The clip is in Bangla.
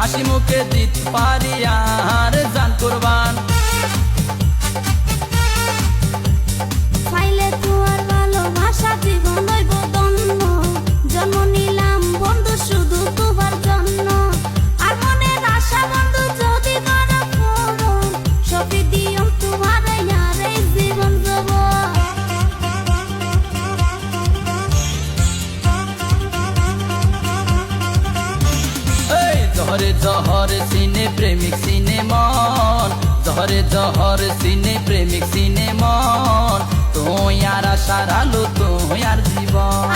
হাসি মুখে দিতে পারি আর জান কুরবান। পাইলে তোমার ভালোবাসা জীবন হইব ধন্য, জন্ম নিলাম বন্ধু শুধু তোমার জন্য। আর মনের আশা বন্ধু যদি করো পূরণ, সবই দিও তোমার আর এই জীবন যাবন। জহরে জহর সিনে প্রেমিক সিনে মন, জহরে জহর সিনে প্রেমিক সিনে মন, তুই আর আশার আলো তুই আর জীবন।